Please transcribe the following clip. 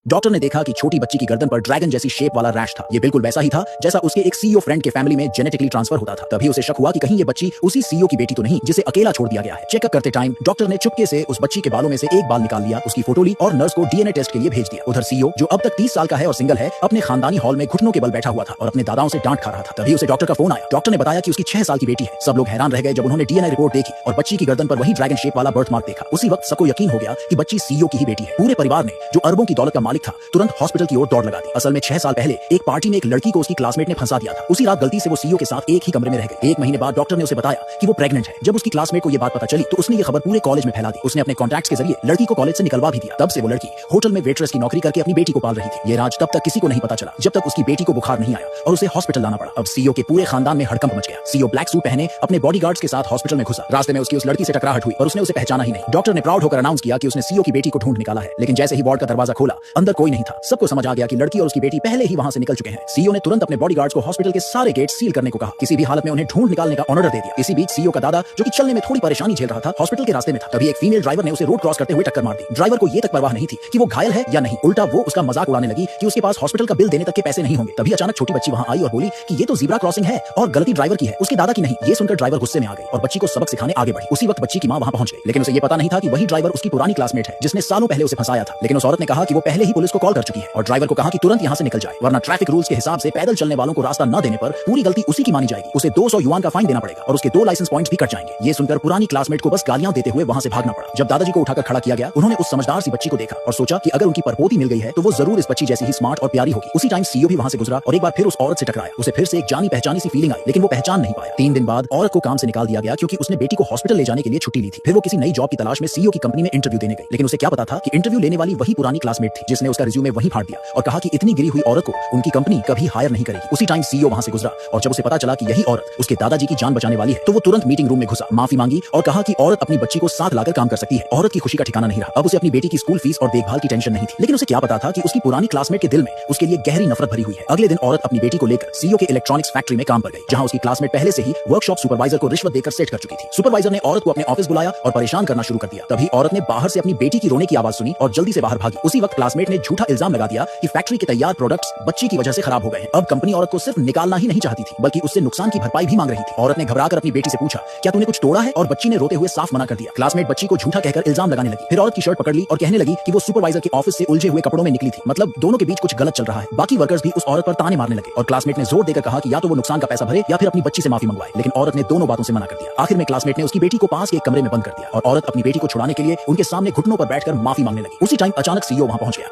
Doctor ने देखा कि छोटी बच्ची की गर्दन पर ड्रैगन जैसी शेप वाला रैश था। ये बिल्कुल वैसा ही था जैसा उसके एक सीईओ फ्रेंड के फैमिली में जेनेटिकली ट्रांसफर होता था। तभी उसे शक हुआ कि कहीं ये बच्ची उसी सीईओ की बेटी तो नहीं जिसे अकेला छोड़ दिया गया है। चेकअप करते टाइम डॉक्टर ने चुपके से उस बच्ची के बालों में से एक बाल निकाल लिया, उसकी फोटो ली और नर्स को डीएनए टेस्ट के लिए भेज दिया। उधर सीईओ जो अब तक 30 साल का है और सिंगल है, अपने खानदानी हॉल में घुटनों के बल बैठा हुआ था और अपने दादाओं से डांट खा रहा था। तभी उसे डॉक्टर का फोन आया। डॉक्टर ने बताया कि उसकी 6 साल की बेटी है। सब लोग हैरान रह गए जब उन्होंने डीएनए रिपोर्ट देखी और बच्ची की गर्दन पर वही ड्रैगन शेप वाला बर्थ मार्क देखा। उसी वक्त सबको यकीन हो गया कि बच्ची सीईओ की ही बेटी है। पूरे परिवार ने, जो अरबों की दौलत का मालिक था, तुरंत हॉस्पिटल की ओर दौड़ लगा दी। असल में 6 साल पहले एक पार्टी में एक लड़की को उसकी क्लासमेट ने फंसा दिया था। उसी रात गलती से वो सीईओ के साथ एक ही कमरे में रह गई। 1 महीने बाद डॉक्टर ने उसे बताया कि वो प्रेग्नेंट है। जब उसकी क्लासमेट को ये बात पता चली तो उसने ये खबर पूरे कॉलेज में फैला दी। उसने अपने कॉन्टैक्ट्स के जरिए लड़की को कॉलेज से निकलवा भी दिया। तब से वो लड़की होटल में वेट्रेस की नौकरी करके अपनी बेटी को पाल रही थी। ये राज तब तक किसी को नहीं पता चला जब तक उसकी बेटी को बुखार नहीं आया और उसे हॉस्पिटल लाना पड़ा। अब सीईओ के पूरे खानदान में हड़कंप मच गया। सीईओ ब्लैक सूट पहने अपने बॉडीगार्ड्स के साथ हॉस्पिटल में घुसा। रास्ते में उसकी उस लड़की से टकराहट हुई और उसने उसे पहचाना ही नहीं। डॉक्टर ने प्राउड होकर अनाउंस किया कि उसने सीईओ की बेटी को ढूंढ निकाला है। लेकिन जैसे ही वार्ड का दरवाजा खोला, अंदर कोई नहीं था। सबको समझ आ गया कि लड़की और उसकी बेटी पहले ही वहां से निकल चुके हैं। सीईओ ने तुरंत अपने बॉडीगार्ड्स को हॉस्पिटल के सारे गेट सील करने को कहा। किसी भी हालत में उन्हें ढूंढ निकालने का ऑर्डर दे दिया। इसी बीच सीईओ का दादा, जो कि चलने में थोड़ी परेशानी झेल रहा था, हॉस्पिटल के रास्ते में था। तभी एक फीमेल ड्राइवर ने उसे रोड क्रॉस करते हुए टक्कर मार दी। ड्राइवर को ये तक परवाह नहीं थी कि वो घायल है या नहीं, उल्टा वो उसका मजाक उड़ाने लगी कि उसके पास हॉस्पिटल का बिल देने तक के पैसे नहीं होंगे। तभी अचानक छोटी बच्ची वहां आई और बोली कि ये तो ज़ीब्रा क्रॉसिंग है और गलती ड्राइवर की है, उसके दादा की नहीं। ये सुनकर ड्राइवर गुस्से में आ गई और बच्ची को सबक सिखाने आगे बढ़ी। उसी वक्त बच्ची की मां वहां पहुंच गई, लेकिन उसे ये पता नहीं था कि वही ड्राइवर उसकी पुरानी क्लासमेट है जिसने सालों पहले उसे फंसाया था। लेकिन उस औरत ने कहा कि वो पहले ही पुलिस को कॉल कर चुकी है और ड्राइवर को कहा कि तुरंत यहां से निकल जाए, वरना ट्रैफिक रूल्स के हिसाब से पैदल चलने वालों को रास्ता न देने पर पूरी गलती उसी की मानी जाएगी। उसे 200 युआन का फाइन देना पड़ेगा और उसके 2 लाइसेंस पॉइंट्स भी कट जाएंगे। ये सुनकर पुरानी क्लासमेट को बस गालियां देते हुए वहां से भागना पड़ा। जब दादाजी को उठाकर खड़ा किया गया, उन्होंने उस समझदार सी बच्ची को देखा और सोचा कि अगर उनकी परपोती मिल गई है तो वो जरूर इस बच्ची जैसी ही स्मार्ट और प्यारी होगी। उसी टाइम सीईओ भी वहां से गुजरा और एक बार फिर उस औरत से टकराया। उसे फिर से एक जानी पहचानी सी फीलिंग आई, लेकिन वो पहचान नहीं पाया। 3 दिन बाद औरत को काम से निकाल दिया गया क्योंकि उसने बेटी को हॉस्पिटल ले जाने के लिए छुट्टी ली थी। फिर वो किसी नई जॉब की तलाश में सीईओ की कंपनी में इंटरव्यू देने गई, लेकिन उसे क्या पता था कि इंटरव्यू लेने वाली वही पुरानी क्लासमेट थी जिसने उसका रिज्यूमे वहीं फाड़ दिया और कहा कि इतनी गिरी हुई औरत को उनकी कंपनी कभी हायर नहीं करेगी। उसी टाइम सीईओ वहां से गुजरा और जब उसे पता चला कि यही औरत उसके दादाजी की जान बचाने वाली है तो वो तुरंत मीटिंग रूम में घुसा, माफी मांगी और कहा कि औरत अपनी बच्ची को साथ लाकर काम कर सकती है। औरत की खुशी का ठिकाना नहीं रहा। अब उसे अपनी बेटी की स्कूल फीस और देखभाल की टेंशन नहीं थी, लेकिन उसे क्या पता था कि उसकी पुरानी क्लासमेट के दिल में उसके लिए गहरी नफरत भरी हुई है। अगले दिन औरत अपनी बेटी को लेकर सीईओ के इलेक्ट्रॉनिक्स फैक्ट्री में काम पर गई, जहां उसकी क्लासमेट पहले से ही वर्कशॉप सुपरवाइजर को रिश्वत देकर सेट कर चुकी थी। सुपरवाइजर ने औरत को अपने ऑफिस बुलाया और परेशान करना शुरू कर दिया। तभी औरत ने बाहर से अपनी बेटी की रोने की आवाज सुनी और जल्दी से बाहर भागी। उसी वक्त क्लासमेट ने झूठा इल्जाम लगा दिया कि फैक्ट्री के तैयार प्रोडक्ट्स बच्ची की वजह से खराब हो गए हैं। अब कंपनी औरत को सिर्फ निकालना ही नहीं चाहती थी, बल्कि उससे नुकसान की भरपाई भी मांग रही थी। औरत ने घबराकर अपनी बेटी से पूछा, क्या तूने कुछ तोड़ा है? और बच्ची ने रोते हुए साफ मना कर दिया। क्लासमेट बच्ची को झूठा कहकर इल्जाम लगाने लगी। फिर औरत की शर्ट पकड़ ली और कहने लगी कि वो सुपरवाइजर के ऑफिस से उलझे हुए कपड़ों में निकली थी, मतलब दोनों के बीच कुछ गलत चल रहा है। बाकी वर्कर्स भी उस औरत पर ताने मारने लगे और क्लासमेट ने जोर देकर कहा कि या तो वो नुकसान का पैसा भरे या फिर अपनी बच्ची से माफी मंगवाए, लेकिन औरत ने दोनों बातों से मना कर दिया। आखिर में क्लासमेट ने उसकी बेटी को पास के एक कमरे में बंद कर दिया और औरत अपनी बेटी को छुड़ाने के लिए उनके सामने घुटनों पर बैठकर माफी मांगने लगी। उसी टाइम अचानक सीईओ वहां पहुंच गया।